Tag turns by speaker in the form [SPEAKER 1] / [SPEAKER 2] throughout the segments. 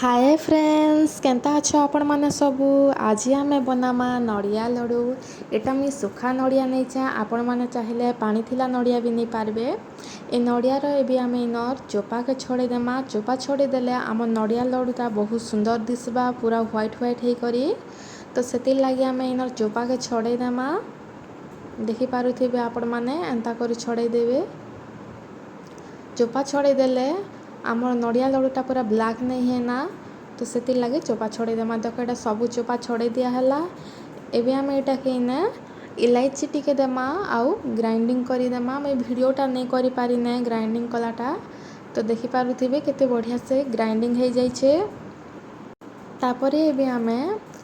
[SPEAKER 1] Hi friends Kenta अच्छो आपण माने सबू आज आमे बनामा नड़िया लड्डू। एटा मुई सुखा नड़िया नहीं चा आपण माने चाहिए पानी थिला नड़िया भी नहीं पारबे। ए नड़ियार एबी आमे इनर चोपा के छोड़े देमा। चोपा छोड़े देले आम नड़िया लड्डूटा बहुत सुंदर दिसबा पूरा व्हाइट व्हाइट हे करी। तो सेति लागी आमे इनर चोपा के छोड़े देमा। देखि पारुथिबे आपण माने एंता करी छोड़े देबे। चोपा छोड़े देले आमर नड़िया लड्डूटा पूरा ब्लैक नहीं है ना, तो से लगे चोपा छोड़े देमा। देख ये सबू चोपा छोड़े दिया है। एबे आम यहाँ के इने इलायची टिके देमा आउ ग्राइंडिंग करी देमा। मैं वीडियोटा नहीं करि पारि ना ग्राइंडिंग कलाटा, तो देखि पारुथिबे केते बढ़िया से ग्राइंडिंग हो जाइछे। तापरे एबे आमे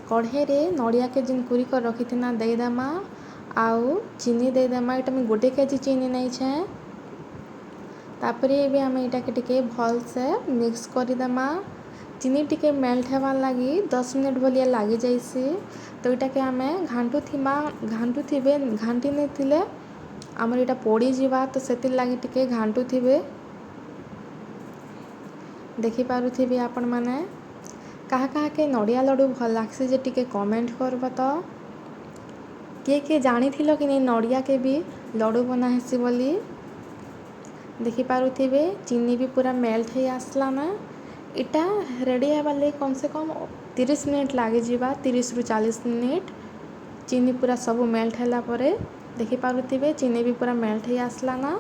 [SPEAKER 1] कढ़े रे नड़िया के जिन कुरी कर रखी थी ना दे देमा आउ चीनी दे देमा। एटा मैं 1 केजी चीनी नहीं छे। तापरे एबे आमे इटा के टिके भल से मिक्स करी देमा। चीनी टिके मेल्ट हेबार लगी 10 मिनट भलिया लगी जाइसी। तो इटा के आमे घांटू थिबे घांटी नहीं थिले आमर इटा पोड़ी जीवा, तो सेति लगी टिके घांटू थिबे। देखि पारुथिबे आपण माने कहा कहा के नड़िया लड्डू भल लागसी जे टिके कमेंट करब। तो किए जानी थिलो कि नहीं नड़िया के भी लड्डू बना हेसी बोली। देखि पारुथिबे चीनी भी पूरा मेल्ट हो आसला ना। इटा रेडी हेबार लगी कम से कम 30 मिनट लगी जीवा, 30 रु 40 मिनट। चीनी पूरा सब मेल्ट हैला परे देखि पारुथिबे चीनी भी पूरा मेल्ट हो आसला ना।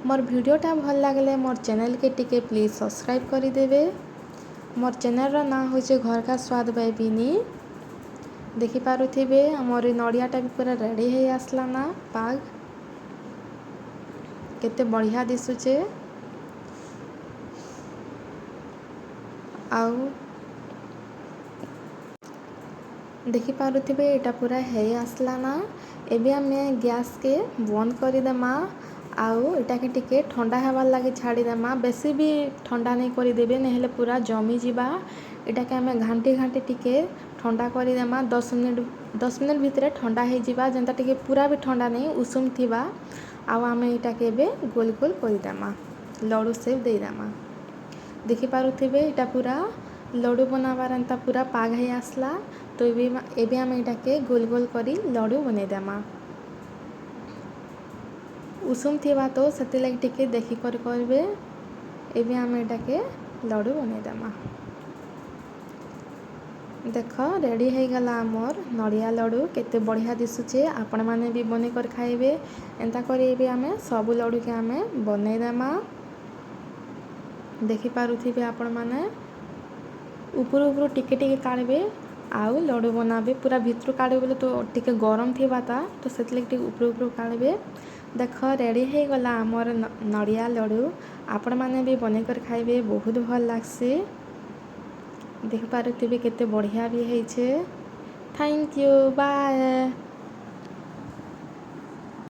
[SPEAKER 1] मोर वीडियोटा भल लागले मोर चैनल के टिके प्लीज सब्सक्राइब करी देबे। मोर चैनल रो ना होचे घर का स्वाद बाय बिनी। देखि पारुथिबे मोर नड़ियाटा भी पूरा रेडी हो आसला ना। पाग केते बढ़िया दिसुचे। आउ देखि पारुथिबे एटा पूरा है आसला ना। एबे आमे गैस के बंद करी देमा आउ एटा के टिके ठंडा हेबार लगी छाड़ी देमा। बेसी भी ठंडा नहीं करी देबे नहेले पूरा जमी जीवा। एटा के आमे घांटी घांटी टिके ठंडा करी देमा। 10 मिनट भितरे ठंडा हो जीवा, जेंता टिके पूरा भी ठंडा नहीं उषुम थिबा। आउ आमे एटा के एबे गोल गोल करी देमा, लड्डू शेप दे देमा। देखि पारुथिबे एटा पूरा लड्डू बनाबार एंता पूरा पाग है आसला। तो एबे आमे एटा के गोल गोल करी लड्डू बने देमा। उषुम थिबा तो सेति लगी टिके देखि कर करबे। एबे आमे एटा के लड्डू बने देमा। देख रेडी हो गला आमर नड़िया लड्डू केते बढ़िया दिसुचे। आपण माने भी बने कर खाइबे एंता करी। एबे आमे सब लड्डू के आमे बने देमा। देखि पारुथिबे आपण माने ऊपर ऊपर टिके टिके काढ़बे आउ लड्डू बनाबे। पूरा भितर काढ़बे बोले तो टिके गरम थिबा ता, तो सेति लगी टिके ऊपर ऊपर काढ़बे। देख रेडी हो गला आमर नड़िया लड्डू। आपण माने भी बने कर खाइबे बहुत भल लागसी। देखि पारुथिबे केते बढ़िया भी होइछे। Thank you bye.